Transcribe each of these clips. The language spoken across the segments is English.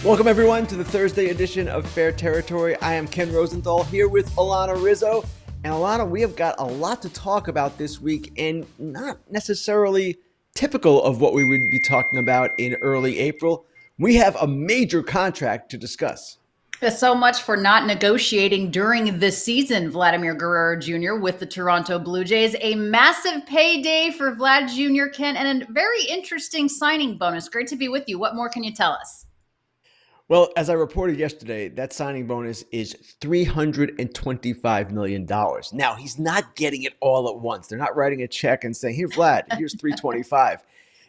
Welcome, everyone, to the Thursday edition of Fair Territory. I am Ken Rosenthal here with Alanna Rizzo. And Alanna, we have got a lot to talk about this week, and not necessarily typical of what we would be talking about in early April. We have a major contract to discuss. So much for not negotiating during the season, Vladimir Guerrero Jr. with the Toronto Blue Jays. A massive payday for Vlad Jr., Ken, and a very interesting signing bonus. Great to be with you. What more can you tell us? Well, as I reported yesterday, that signing bonus is $325 million. Now, he's not getting it all at once. They're not writing a check and saying, here, Vlad, here's $325.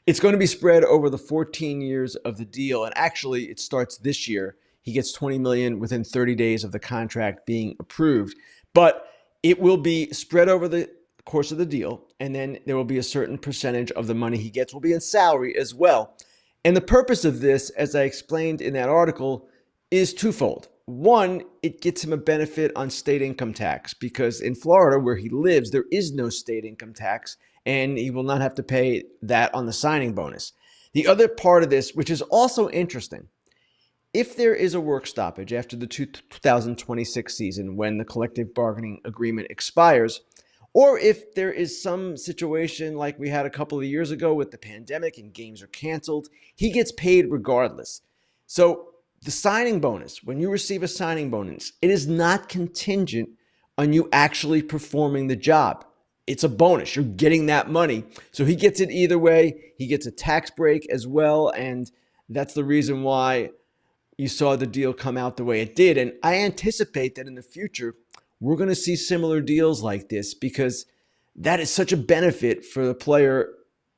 It's going to be spread over the 14 years of the deal. And actually, it starts this year. He gets $20 million within 30 days of the contract being approved. But it will be spread over the course of the deal. And then there will be a certain percentage of the money he gets will be in salary as well. And the purpose of this, as I explained in that article, is twofold. One, it gets him a benefit on state income tax because in Florida, where he lives, there is no state income tax, and he will not have to pay that on the signing bonus. The other part of this, which is also interesting, if there is a work stoppage after the 2026 season when the collective bargaining agreement expires, or if there is some situation like we had a couple of years ago with the pandemic and games are canceled, he gets paid regardless. So the signing bonus, when you receive a signing bonus, it is not contingent on you actually performing the job. It's a bonus. You're getting that money. So he gets it either way. He gets a tax break as well. And that's the reason why you saw the deal come out the way it did. And I anticipate that in the future, we're going to see similar deals like this because that is such a benefit for the player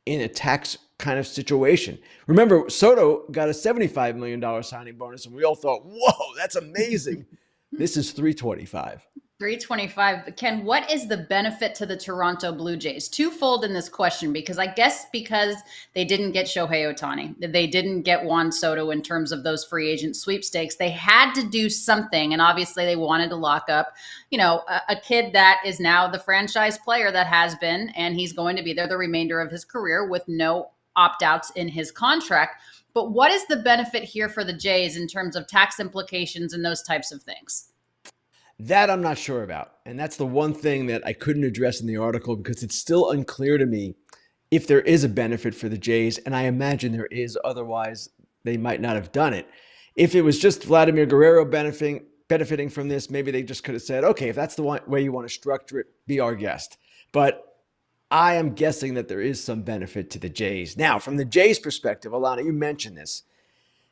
in a tax kind of situation. Remember, Soto got a $75 million signing bonus, and we all thought, whoa, that's amazing. This is $325. $325. But Ken, what is the benefit to the Toronto Blue Jays? Twofold in this question, because I guess because they didn't get Shohei Ohtani, they didn't get Juan Soto in terms of those free agent sweepstakes. They had to do something, and obviously they wanted to lock up, a kid that is now the franchise player that has been, and he's going to be there the remainder of his career with no opt-outs in his contract. But what is the benefit here for the Jays in terms of tax implications and those types of things? That I'm not sure about. And that's the one thing that I couldn't address in the article because it's still unclear to me if there is a benefit for the Jays. And I imagine there is. Otherwise, they might not have done it. If it was just Vladimir Guerrero benefiting from this, maybe they just could have said, okay, if that's the way you want to structure it, be our guest. But I am guessing that there is some benefit to the Jays. Now, from the Jays' perspective, Alanna, you mentioned this.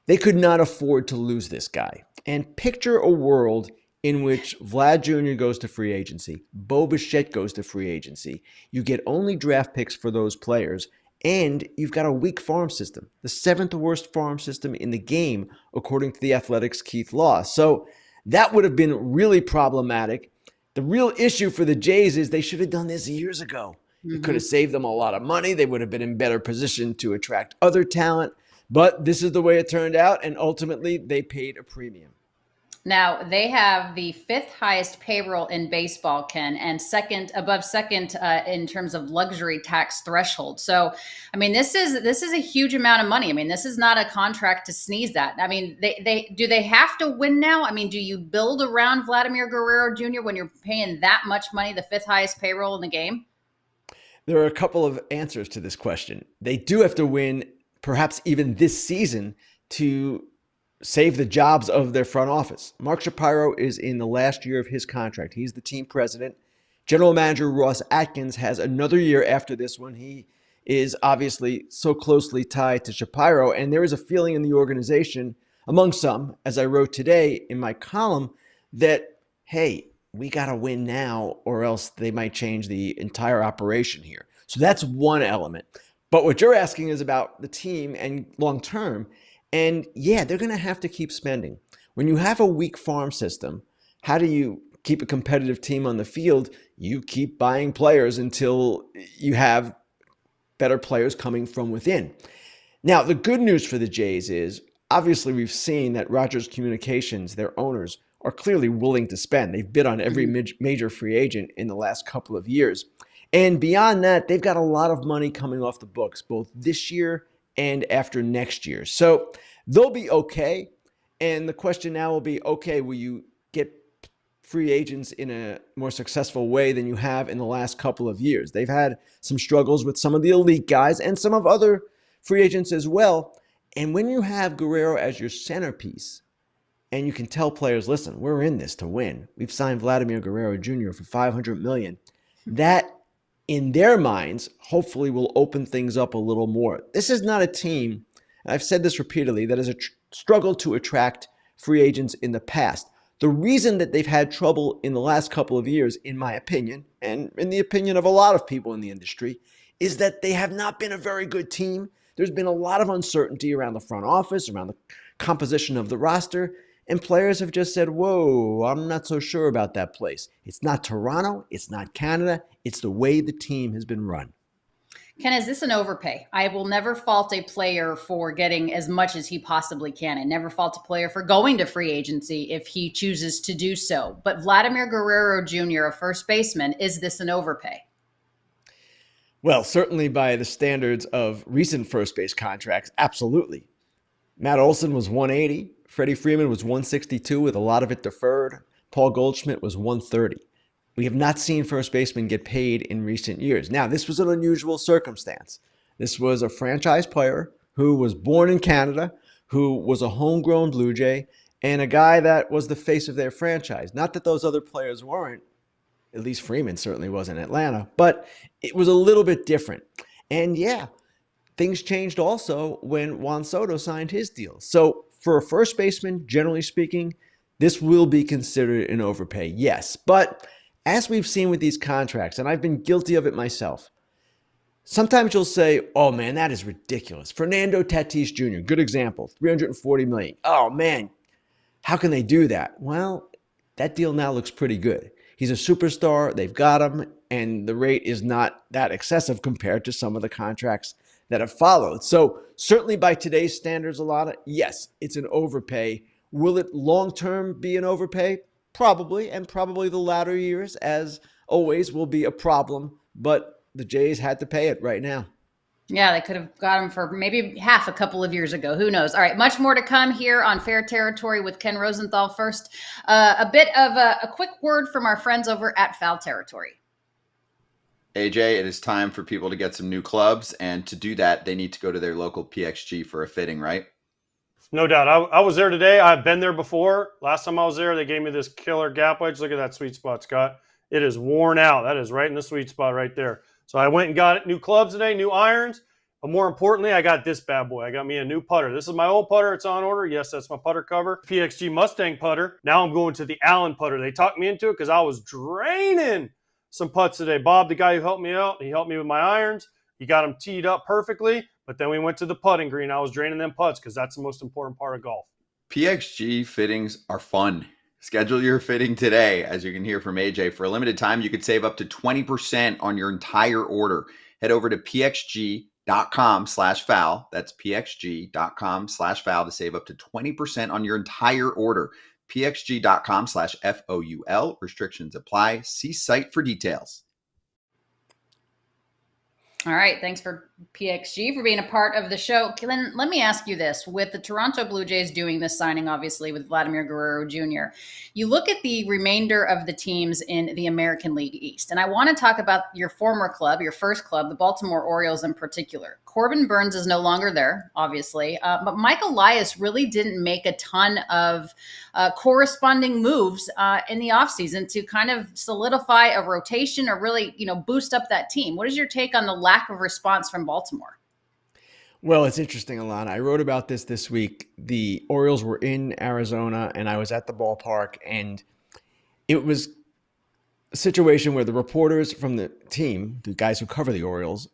They could not afford to lose this guy. And picture a world in which Vlad Jr. goes to free agency, Bo Bichette goes to free agency. You get only draft picks for those players, and you've got a weak farm system, the seventh worst farm system in the game, according to the Athletic's Keith Law. So that would have been really problematic. The real issue for the Jays is they should have done this years ago. It could have saved them a lot of money. They would have been in better position to attract other talent. But this is the way it turned out, and ultimately they paid a premium. Now, they have the fifth highest payroll in baseball, Ken, and above second in terms of luxury tax threshold. So, I mean, this is a huge amount of money. I mean, this is not a contract to sneeze at. I mean, they have to win now? I mean, do you build around Vladimir Guerrero Jr. when you're paying that much money, the fifth highest payroll in the game? There are a couple of answers to this question. They do have to win, perhaps even this season, to save the jobs of their front office. Mark Shapiro is in the last year of his contract. He's the team president. General manager Ross Atkins has another year after this one. He is obviously so closely tied to Shapiro, and there is a feeling in the organization among some, as I wrote today in my column, that, hey, we got to win now or else they might change the entire operation here. So that's one element. But what you're asking is about the team and long term. And yeah, they're going to have to keep spending. When you have a weak farm system, how do you keep a competitive team on the field? You keep buying players until you have better players coming from within. Now, the good news for the Jays is, obviously, we've seen that Rogers Communications, their owners, are clearly willing to spend. They've bid on every major free agent in the last couple of years. And beyond that, they've got a lot of money coming off the books, both this year and after next year. So they'll be okay. And the question now will be, okay, will you get free agents in a more successful way than you have in the last couple of years? They've had some struggles with some of the elite guys and some of other free agents as well. And when you have Guerrero as your centerpiece, and you can tell players, listen, we're in this to win. We've signed Vladimir Guerrero Jr. for $500 million. That, in their minds, hopefully will open things up a little more. This is not a team, and I've said this repeatedly, that has struggled to attract free agents in the past. The reason that they've had trouble in the last couple of years, in my opinion, and in the opinion of a lot of people in the industry, is that they have not been a very good team. There's been a lot of uncertainty around the front office, around the composition of the roster, and players have just said, whoa, I'm not so sure about that place. It's not Toronto. It's not Canada. It's the way the team has been run. Ken, is this an overpay? I will never fault a player for getting as much as he possibly can, and never fault a player for going to free agency if he chooses to do so. But Vladimir Guerrero Jr., a first baseman, is this an overpay? Well, certainly by the standards of recent first base contracts, absolutely. Matt Olson was 180. Freddie Freeman was 162 with a lot of it deferred. Paul Goldschmidt was 130. We have not seen first basemen get paid in recent years. Now, this was an unusual circumstance. This was a franchise player who was born in Canada, who was a homegrown Blue Jay, and a guy that was the face of their franchise. Not that those other players weren't. At least Freeman certainly was in Atlanta, but it was a little bit different. And yeah, things changed also when Juan Soto signed his deal. So for a first baseman, generally speaking, this will be considered an overpay, yes. But as we've seen with these contracts, and I've been guilty of it myself, sometimes you'll say, oh man, that is ridiculous. Fernando Tatis Jr., good example, $340 million. Oh man, how can they do that? Well, that deal now looks pretty good. He's a superstar, they've got him, and the rate is not that excessive compared to some of the contracts that have followed. So certainly by today's standards, Alanna, yes, it's an overpay. Will it long-term be an overpay? Probably, and probably the latter years, as always, will be a problem. But the Jays had to pay it right now. Yeah, they could have got him for maybe half a couple of years ago. Who knows? All right, much more to come here on Fair Territory with Ken Rosenthal. First, a bit of a quick word from our friends over at Foul Territory. AJ, it is time for people to get some new clubs, and to do that, they need to go to their local PXG for a fitting, right? No doubt. I was there today. I've been there before. Last time I was there, they gave me this killer gap wedge. Look at that sweet spot, Scott. It is worn out. That is right in the sweet spot right there. So I went and got new clubs today, new irons. But more importantly, I got this bad boy. I got me a new putter. This is my old putter. It's on order. Yes, that's my putter cover. PXG Mustang putter. Now I'm going to the Allen putter. They talked me into it because I was draining some putts today. Bob, the guy who helped me out, he helped me with my irons. He got them teed up perfectly. But then we went to the putting green. I was draining them putts because that's the most important part of golf. PXG fittings are fun. Schedule your fitting today. As you can hear from AJ, for a limited time, you could save up to 20% on your entire order. Head over to pxg.com/foul. That's pxg.com/foul to save up to 20% on your entire order. pxg.com/FOUL. Restrictions apply. See site for details. All right. Thanks for PXG for being a part of the show. Glenn, let me ask you this. With the Toronto Blue Jays doing this signing, obviously, with Vladimir Guerrero Jr., you look at the remainder of the teams in the American League East, and I want to talk about your former club, your first club, the Baltimore Orioles in particular. Corbin Burnes is no longer there, obviously, but Mike Elias really didn't make a ton of corresponding moves in the offseason to kind of solidify a rotation or really, boost up that team. What is your take on the lack of response from Baltimore? Well, it's interesting, Alanna. I wrote about this week. The Orioles were in Arizona, and I was at the ballpark, and it was a situation where the reporters from the team, the guys who cover the Orioles,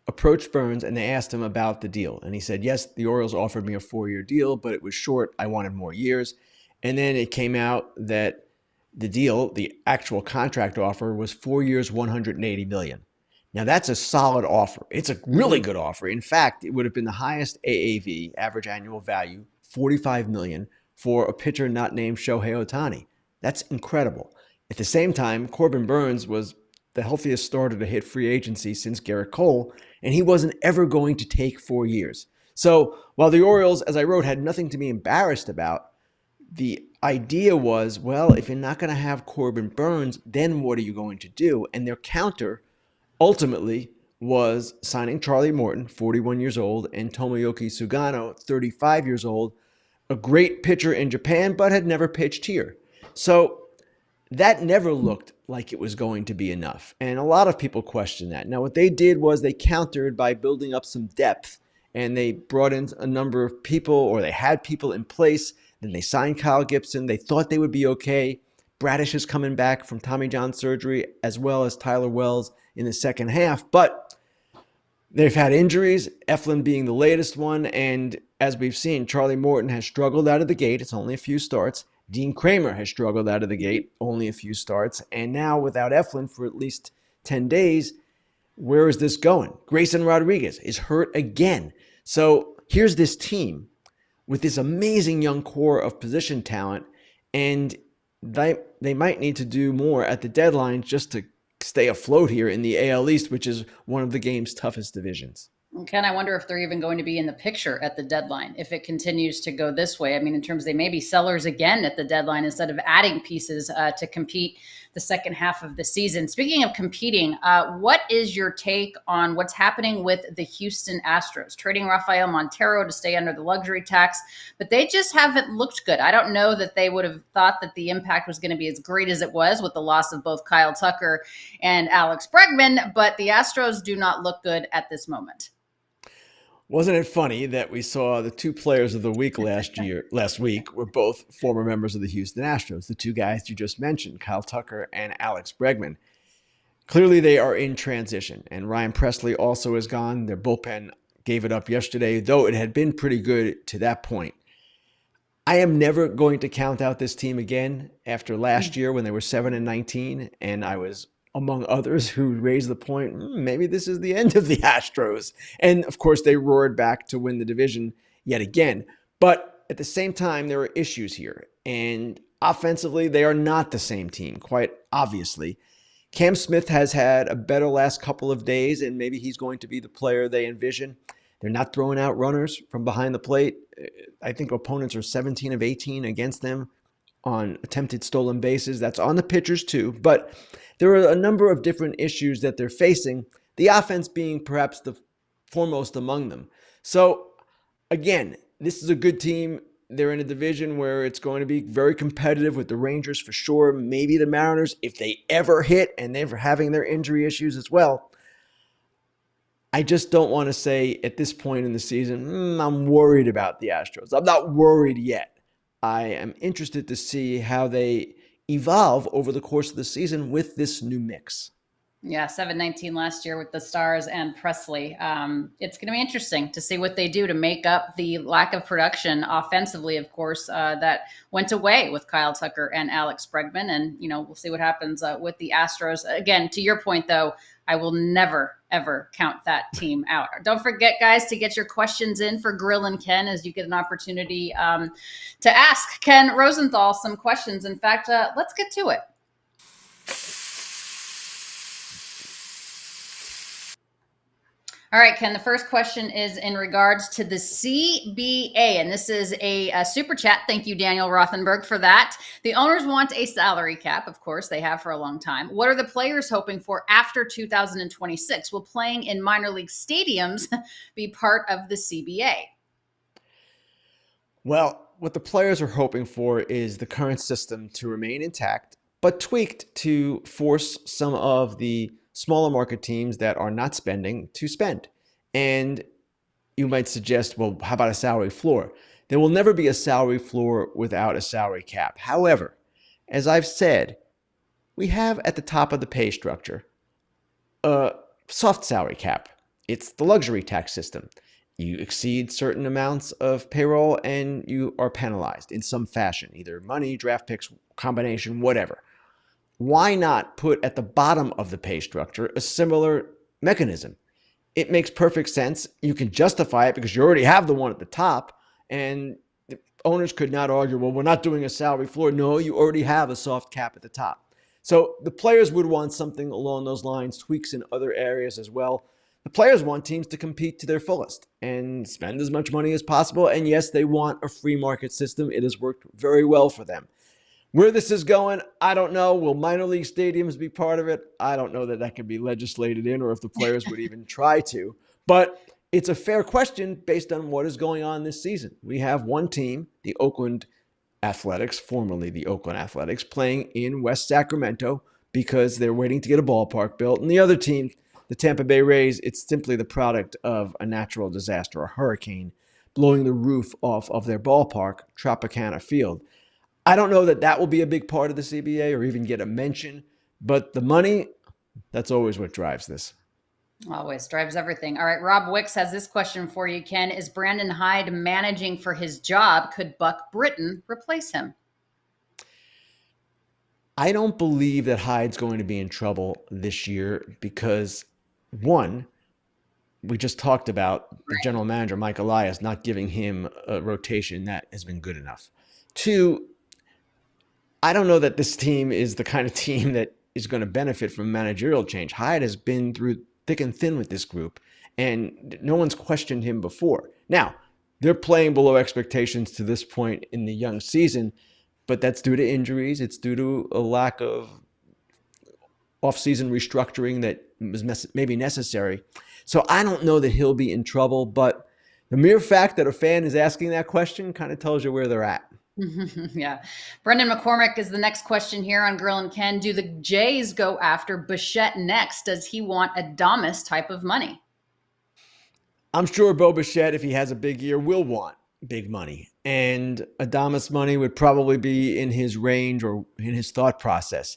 approached Burnes, and they asked him about the deal. And he said, yes, the Orioles offered me a 4-year deal, but it was short. I wanted more years. And then it came out that the deal, the actual contract offer, was 4 years, $180 million. Now, that's a solid offer. It's a really good offer. In fact, it would have been the highest AAV, average annual value, $45 million, for a pitcher not named Shohei Ohtani. That's incredible. At the same time, Corbin Burnes was the healthiest starter to hit free agency since Garrett Cole, and he wasn't ever going to take 4 years. So while the Orioles, as I wrote, had nothing to be embarrassed about, the idea was, well, if you're not going to have Corbin Burnes, then what are you going to do? And their counter ultimately was signing Charlie Morton, 41 years old, and Tomoyuki Sugano, 35 years old, a great pitcher in Japan, but had never pitched here. So that never looked like it was going to be enough. And a lot of people question that. Now, what they did was they countered by building up some depth, and they brought in a number of people, or they had people in place. Then they signed Kyle Gibson. They thought they would be okay. Bradish is coming back from Tommy John surgery, as well as Tyler Wells in the second half. But they've had injuries, Eflin being the latest one. And as we've seen, Charlie Morton has struggled out of the gate. It's only a few starts. Dean Kramer has struggled out of the gate, only a few starts. And now without Eflin for at least 10 days, where is this going? Grayson Rodriguez is hurt again. So here's this team with this amazing young core of position talent, and they might need to do more at the deadline just to stay afloat here in the AL East, which is one of the game's toughest divisions. Ken, I wonder if they're even going to be in the picture at the deadline if it continues to go this way. I mean, in terms they may be sellers again at the deadline instead of adding pieces to compete the second half of the season. Speaking of competing, what is your take on what's happening with the Houston Astros? Trading Rafael Montero to stay under the luxury tax, but they just haven't looked good. I don't know that they would have thought that the impact was going to be as great as it was with the loss of both Kyle Tucker and Alex Bregman, but the Astros do not look good at this moment. Wasn't it funny that we saw the two players of the week last week were both former members of the Houston Astros, the two guys you just mentioned, Kyle Tucker and Alex Bregman. Clearly they are in transition, and Ryan Presley also is gone. Their bullpen gave it up yesterday, though it had been pretty good to that point. I am never going to count out this team again after last year when they were 7-19, and I was among others who raised the point, maybe this is the end of the Astros. And of course, they roared back to win the division yet again. But at the same time, there are issues here. And offensively, they are not the same team, quite obviously. Cam Smith has had a better last couple of days, and maybe he's going to be the player they envision. They're not throwing out runners from behind the plate. I think opponents are 17 of 18 against them on attempted stolen bases. That's on the pitchers too. But there are a number of different issues that they're facing, the offense being perhaps the foremost among them. So again, this is a good team. They're in a division where it's going to be very competitive with the Rangers for sure, maybe the Mariners if they ever hit, and they're having their injury issues as well. I just don't want to say at this point in the season, I'm worried about the Astros. I'm not worried yet. I am interested to see how they evolve over the course of the season with this new mix. Yeah, 7-19 last year with the Stars and Presley. It's going to be interesting to see what they do to make up the lack of production offensively, of course, that went away with Kyle Tucker and Alex Bregman. And, we'll see what happens with the Astros. Again, to your point, though, I will never, ever count that team out. Don't forget, guys, to get your questions in for Grillin Ken as you get an opportunity to ask Ken Rosenthal some questions. In fact, let's get to it. All right, Ken, the first question is in regards to the CBA, and this is a super chat. Thank you, Daniel Rothenberg, for that. The owners want a salary cap, of course, they have for a long time. What are the players hoping for after 2026? Will playing in minor league stadiums be part of the CBA? Well, what the players are hoping for is the current system to remain intact, but tweaked to force some of the smaller market teams that are not spending to spend. And you might suggest, well, how about a salary floor? There will never be a salary floor without a salary cap. However, as I've said, we have at the top of the pay structure a soft salary cap. It's the luxury tax system. You exceed certain amounts of payroll and you are penalized in some fashion, either money, draft picks, combination, whatever. Why not put at the bottom of the pay structure a similar mechanism? It makes perfect sense. You can justify it because you already have the one at the top, and the owners could not argue, well, we're not doing a salary floor. No, you already have a soft cap at the top. So the players would want something along those lines, tweaks in other areas as well. The players want teams to compete to their fullest and spend as much money as possible. And yes, they want a free market system. It has worked very well for them. Where this is going, I don't know. Will minor league stadiums be part of it? I don't know that could be legislated in or if the players would even try to. But it's a fair question based on what is going on this season. We have one team, the Oakland Athletics, formerly the Oakland Athletics, playing in West Sacramento because they're waiting to get a ballpark built. And the other team, the Tampa Bay Rays, it's simply the product of a natural disaster, a hurricane, blowing the roof off of their ballpark, Tropicana Field. I don't know that will be a big part of the CBA or even get a mention, but the money, that's always what drives this. Always drives everything. All right, Rob Wicks has this question for you, Ken. Is Brandon Hyde managing for his job? Could Buck Britton replace him? I don't believe that Hyde's going to be in trouble this year because, one, we just talked about the general manager, Mike Elias, not giving him a rotation that has been good enough. Two, I don't know that this team is the kind of team that is going to benefit from managerial change. Hyde has been through thick and thin with this group, and no one's questioned him before. Now, they're playing below expectations to this point in the young season, but that's due to injuries. It's due to a lack of offseason restructuring that was maybe necessary. So I don't know that he'll be in trouble, but the mere fact that a fan is asking that question kind of tells you where they're at. Yeah. Brendan McCormick is the next question here on Grillin Ken. Do the Jays go after Bichette next? Does he want Adames type of money? I'm sure Bo Bichette, if he has a big year, will want big money. And Adames money would probably be in his range or in his thought process.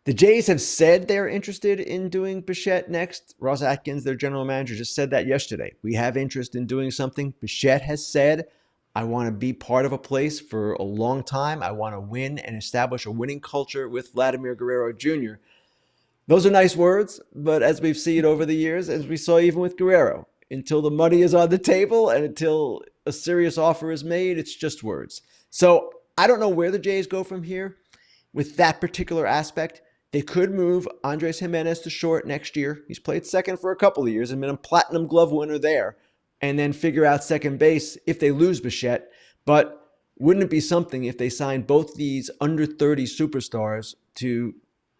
The Jays have said they're interested in doing Bichette next. Ross Atkins, their general manager, just said that yesterday. We have interest in doing something. Bichette has said, I want to be part of a place for a long time. I want to win and establish a winning culture with Vladimir Guerrero Jr. Those are nice words, but as we've seen over the years, as we saw even with Guerrero, until the money is on the table and until a serious offer is made, it's just words. So I don't know where the Jays go from here with that particular aspect. They could move Andres Jimenez to short next year. He's played second for a couple of years and been a platinum glove winner there. And then figure out second base if they lose Bichette. But wouldn't it be something if they signed both these under 30 superstars to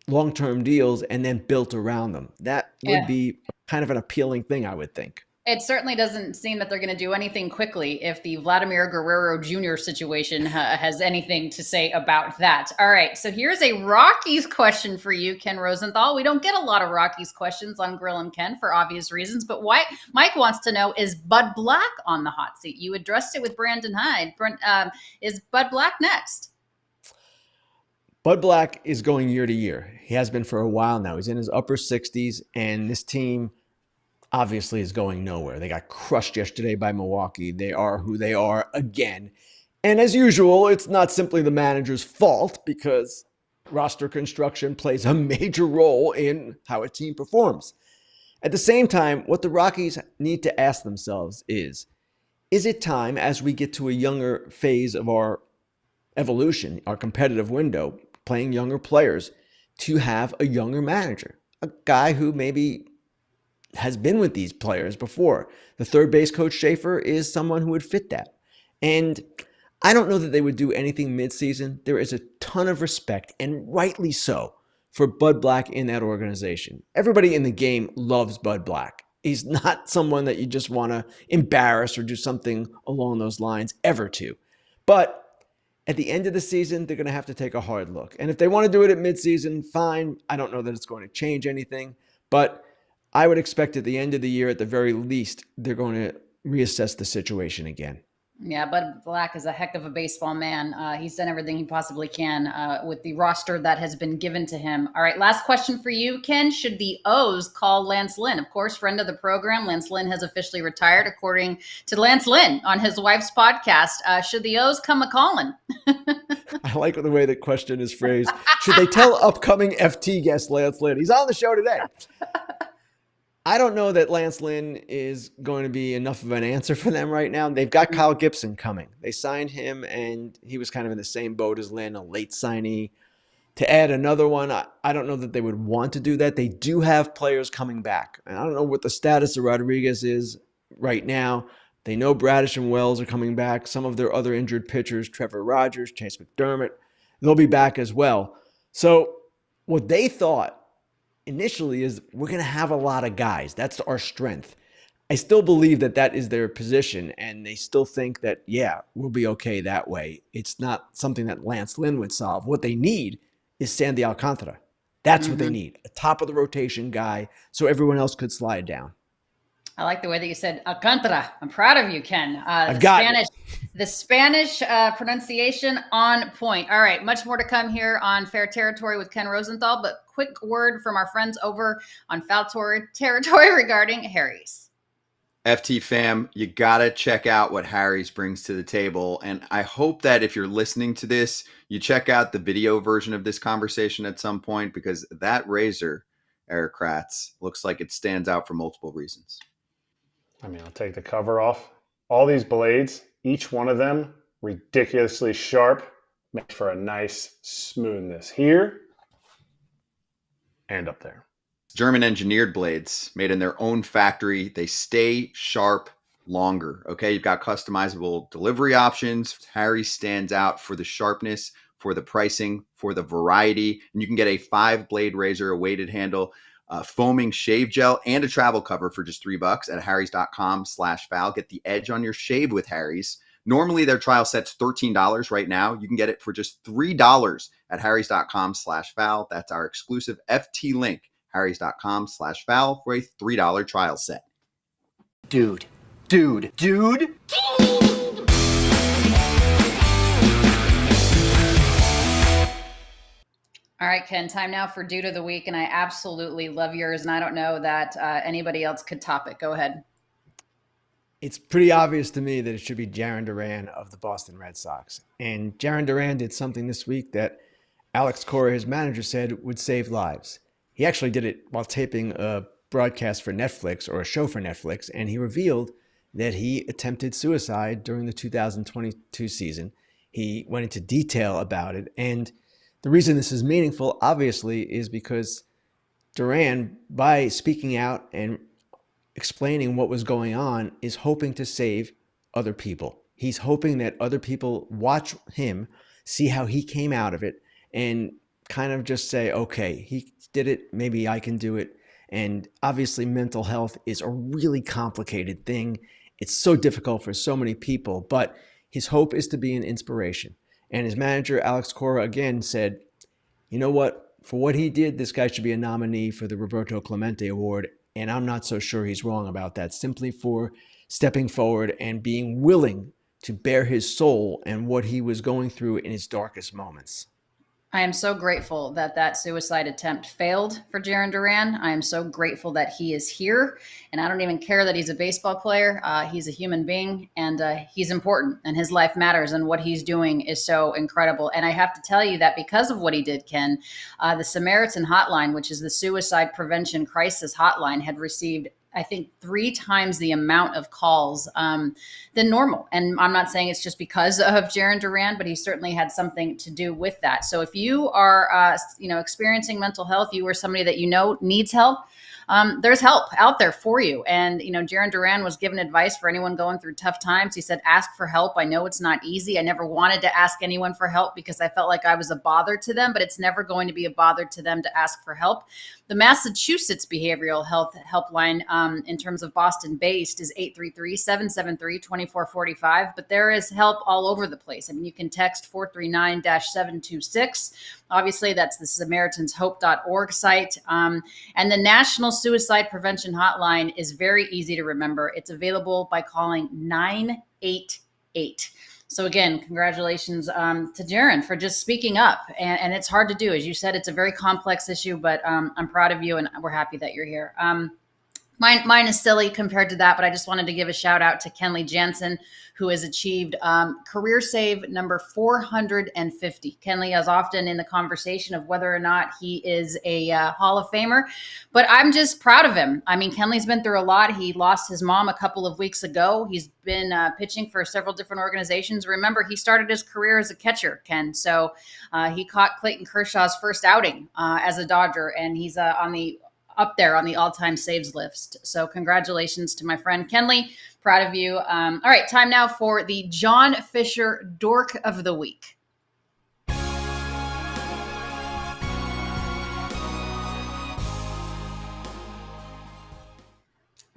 long-term deals and then built around them? That would be kind of an appealing thing, I would think. It certainly doesn't seem that they're going to do anything quickly if the Vladimir Guerrero Jr. situation has anything to say about that. All right, so here's a Rockies question for you, Ken Rosenthal. We don't get a lot of Rockies questions on Grillin Ken for obvious reasons, but why Mike wants to know, is Bud Black on the hot seat? You addressed it with Brandon Hyde. Is Bud Black next? Bud Black is going year to year. He has been for a while now. He's in his upper 60s, and this team obviously is going nowhere. They got crushed yesterday by Milwaukee. They are who they are again. And as usual, it's not simply the manager's fault because roster construction plays a major role in how a team performs. At the same time, what the Rockies need to ask themselves is it time, as we get to a younger phase of our evolution, our competitive window, playing younger players, to have a younger manager, a guy who maybe has been with these players before? The third base coach, Schaefer, is someone who would fit that. And I don't know that they would do anything midseason. There is a ton of respect, and rightly so, for Bud Black in that organization. Everybody in the game loves Bud Black. He's not someone that you just want to embarrass or do something along those lines ever to. But at the end of the season, they're going to have to take a hard look. And if they want to do it at midseason, fine. I don't know that it's going to change anything, but I would expect at the end of the year, at the very least, they're going to reassess the situation again. Yeah, Bud Black is a heck of a baseball man. He's done everything he possibly can with the roster that has been given to him. All right, last question for you, Ken. Should the O's call Lance Lynn? Of course, friend of the program, Lance Lynn has officially retired, according to Lance Lynn on his wife's podcast. Should the O's come a-calling? I like the way the question is phrased. Should they tell upcoming FT guest Lance Lynn? He's on the show today. I don't know that Lance Lynn is going to be enough of an answer for them right now. They've got Kyle Gibson coming. They signed him, and he was kind of in the same boat as Lynn, a late signee. To add another one, I don't know that they would want to do that. They do have players coming back. And I don't know what the status of Rodriguez is right now. They know Bradish and Wells are coming back. Some of their other injured pitchers, Trevor Rogers, Chase McDermott, they'll be back as well. So what they thought initially is we're going to have a lot of guys. That's our strength. I still believe that that is their position, and they still think that, yeah, we'll be okay that way. It's not something that Lance Lynn would solve. What they need is Sandy Alcantara. That's what they need, a top-of-the-rotation guy so everyone else could slide down. I like the way that you said Alcantara. I'm proud of you, Ken. The Spanish pronunciation on point. All right, much more to come here on Fair Territory with Ken Rosenthal, but quick word from our friends over on Foul Territory regarding Harry's. FT fam, you gotta check out what Harry's brings to the table. And I hope that if you're listening to this, you check out the video version of this conversation at some point, because that razor, Eric Kratz, looks like it stands out for multiple reasons. I mean, I'll take the cover off. All these blades, each one of them ridiculously sharp, make for a nice smoothness here and up there. German engineered blades made in their own factory. They stay sharp longer. Okay. You've got customizable delivery options. Harry stands out for the sharpness, for the pricing, for the variety. And you can get a 5-blade razor, a weighted handle, foaming shave gel, and a travel cover for just $3 at harrys.com/foul. Get the edge on your shave with Harry's. Normally their trial set's $13 right now. You can get it for just $3 at harrys.com/foul. That's our exclusive FT link. harrys.com/foul for a $3 trial set. Dude. All right, Ken, time now for Dude of the Week, and I absolutely love yours, and I don't know that anybody else could top it. Go ahead. It's pretty obvious to me that it should be Jarren Duran of the Boston Red Sox. And Jarren Duran did something this week that Alex Cora, his manager, said would save lives. He actually did it while taping a broadcast for Netflix, or a show for Netflix, and he revealed that he attempted suicide during the 2022 season. He went into detail about it, and the reason this is meaningful, obviously, is because Duran, by speaking out and explaining what was going on, is hoping to save other people. He's hoping that other people watch him, see how he came out of it, and kind of just say, okay, he did it, maybe I can do it. And obviously mental health is a really complicated thing. It's so difficult for so many people, but his hope is to be an inspiration. And his manager, Alex Cora, again said, you know what, for what he did, this guy should be a nominee for the Roberto Clemente Award. And I'm not so sure he's wrong about that, simply for stepping forward and being willing to bare his soul and what he was going through in his darkest moments. I am so grateful that that suicide attempt failed for Jarren Duran. I am so grateful that he is here. And I don't even care that he's a baseball player. He's a human being, and he's important, and his life matters, and what he's doing is so incredible. And I have to tell you that because of what he did, Ken, the Samaritan Hotline, which is the suicide prevention crisis hotline, had received, I think, 3 times the amount of calls than normal. And I'm not saying it's just because of Jarren Duran, but he certainly had something to do with that. So if you are, experiencing mental health, you are somebody that you know needs help, there's help out there for you. And, Jarren Duran was given advice for anyone going through tough times. He said, ask for help. I know it's not easy. I never wanted to ask anyone for help because I felt like I was a bother to them, but it's never going to be a bother to them to ask for help. The Massachusetts Behavioral Health Helpline, in terms of Boston-based, is 833-773-2445, but there is help all over the place. I mean, you can text 439-726. Obviously, that's the SamaritansHope.org site. And the National Suicide Prevention Hotline is very easy to remember. It's available by calling 988. So again, congratulations to Jarren for just speaking up. And it's hard to do. As you said, it's a very complex issue, but I'm proud of you, and we're happy that you're here. Mine is silly compared to that, but I just wanted to give a shout out to Kenley Jansen, who has achieved career save number 450. Kenley is often in the conversation of whether or not he is a Hall of Famer, but I'm just proud of him. I mean, Kenley's been through a lot. He lost his mom a couple of weeks ago. He's been pitching for several different organizations. Remember, he started his career as a catcher, Ken. So he caught Clayton Kershaw's first outing as a Dodger, and he's up there on the all-time saves list. So congratulations to my friend Kenley. Proud of you. All right, time now for the John Fisher Dork of the Week.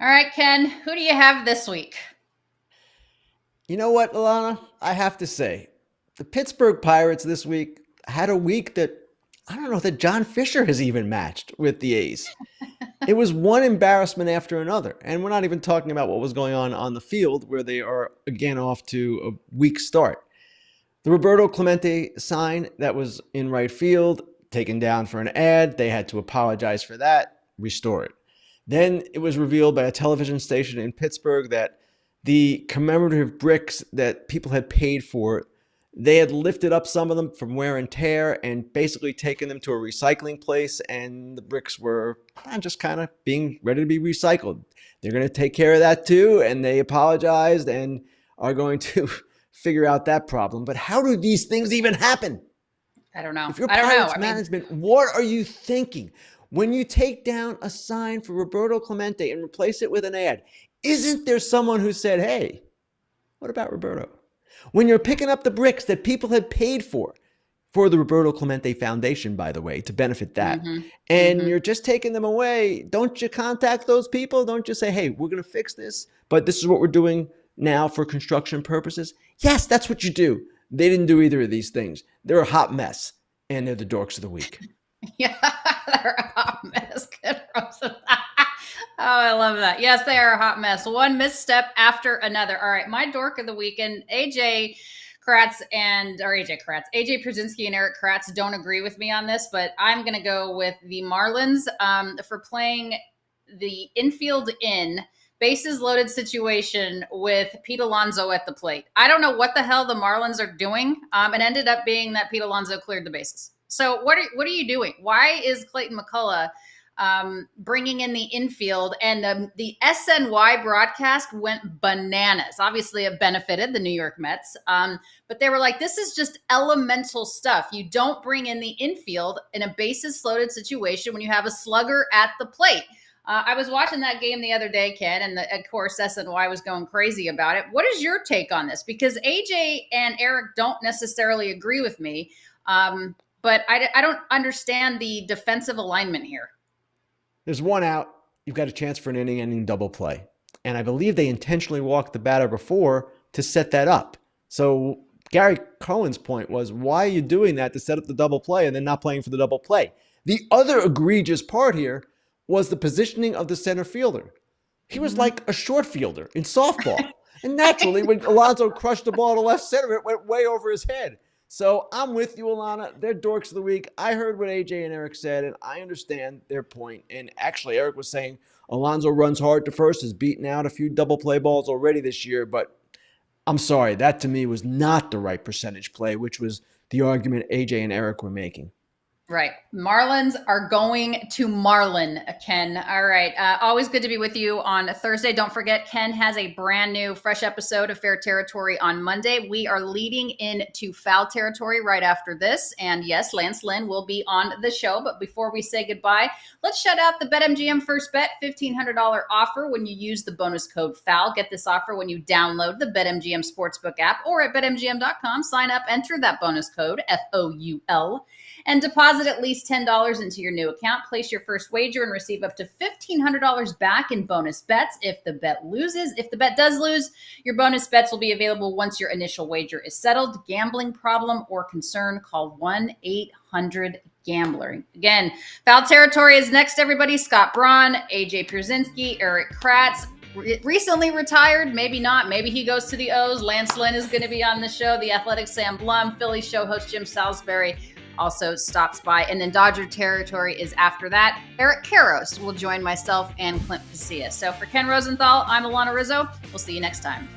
All right, Ken, who do you have this week? You know what, Alanna? I have to say, the Pittsburgh Pirates this week had a week that I don't know that John Fisher has even matched with the A's. It was one embarrassment after another. And we're not even talking about what was going on the field, where they are again off to a weak start. The Roberto Clemente sign that was in right field, taken down for an ad. They had to apologize for that, restore it. Then it was revealed by a television station in Pittsburgh that the commemorative bricks that people had paid for, they had lifted up some of them from wear and tear and basically taken them to a recycling place, and the bricks were just kind of being ready to be recycled. They're going to take care of that too, and they apologized and are going to figure out that problem. But how do these things even happen? I don't know. If you're I don't know. Pirates management, what are you thinking? When you take down a sign for Roberto Clemente and replace it with an ad, isn't there someone who said, hey, what about Roberto? When you're picking up the bricks that people had paid for the Roberto Clemente Foundation, by the way, to benefit that, and you're just taking them away, don't you contact those people? Don't you say, hey, we're going to fix this, but this is what we're doing now for construction purposes? Yes, that's what you do. They didn't do either of these things. They're a hot mess, and they're the dorks of the week. Yeah, they're a hot mess. Oh, I love that. Yes, they are a hot mess. One misstep after another. All right, my dork of the weekend, AJ Pierzynski and Eric Kratz don't agree with me on this, but I'm going to go with the Marlins for playing the infield bases loaded situation with Pete Alonso at the plate. I don't know what the hell the Marlins are doing. It ended up being that Pete Alonso cleared the bases. So what are you doing? Why is Clayton McCullough bringing in the infield? And the SNY broadcast went bananas. Obviously, it benefited the New York Mets, but they were like, this is just elemental stuff. You don't bring in the infield in a bases loaded situation when you have a slugger at the plate. I was watching that game the other day, Ken, and of course, SNY was going crazy about it. What is your take on this? Because AJ and Eric don't necessarily agree with me, but I don't understand the defensive alignment here. There's one out. You've got a chance for an inning-ending double play. And I believe they intentionally walked the batter before to set that up. So Gary Cohen's point was, why are you doing that to set up the double play and then not playing for the double play? The other egregious part here was the positioning of the center fielder. He was like a short fielder in softball. And naturally, when Alonso crushed the ball to left center, it went way over his head. So I'm with you, Alanna. They're dorks of the week. I heard what AJ and Eric said, and I understand their point. And actually, Eric was saying Alonso runs hard to first, has beaten out a few double play balls already this year. But I'm sorry, that to me was not the right percentage play, which was the argument AJ and Eric were making. Right. Marlins are going to Marlin, Ken. All right. Always good to be with you on Thursday. Don't forget, Ken has a brand new fresh episode of Fair Territory on Monday. We are leading into foul territory right after this. And yes, Lance Lynn will be on the show. But before we say goodbye, let's shout out the BetMGM First Bet $1,500 offer when you use the bonus code FOUL. Get this offer when you download the BetMGM Sportsbook app or at BetMGM.com. Sign up, enter that bonus code, FOUL, and deposit at least $10 into your new account. Place your first wager and receive up to $1,500 back in bonus bets if the bet loses. If the bet does lose, your bonus bets will be available once your initial wager is settled. Gambling problem or concern, call 1-800-GAMBLER. Again, foul territory is next, everybody. Scott Braun, AJ Pierzynski, Eric Kratz, recently retired, maybe not. Maybe he goes to the O's. Lance Lynn is going to be on the show. The Athletic Sam Blum, Philly show host Jim Salisbury. also stops by. And then Dodger territory is after that. Eric Karros will join myself and Clint Pasillas. So for Ken Rosenthal, I'm Alanna Rizzo. We'll see you next time.